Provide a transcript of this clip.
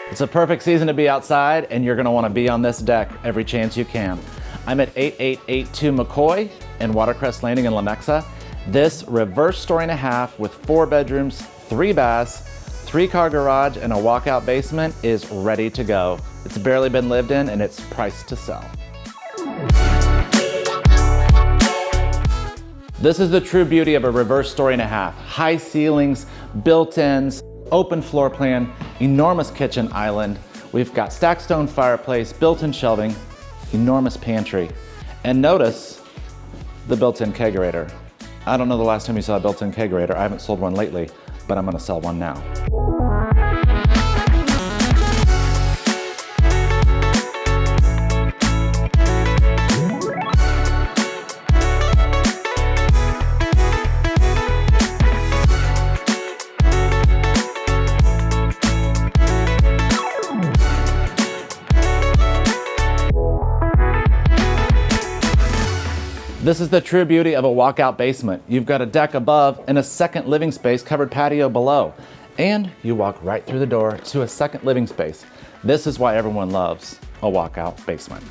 It's a perfect season to be outside, and you're gonna wanna be on this deck every chance you can. I'm at 8882 McCoy in WaterCrest Landing in Lenexa. This reverse story and a half with 4 bedrooms, 3 baths, 3-car garage, and a walkout basement is ready to go. It's barely been lived in, and it's priced to sell. This is the true beauty of a reverse story and a half. High ceilings, built-ins, open floor plan, enormous kitchen island. We've got stacked stone fireplace, built-in shelving, enormous pantry. And notice the built-in kegerator. I don't know the last time you saw a built-in kegerator. I haven't sold one lately, but I'm gonna sell one now. This is the true beauty of a walkout basement. You've got a deck above and a second living space, covered patio below. And you walk right through the door to a second living space. This is why everyone loves a walkout basement.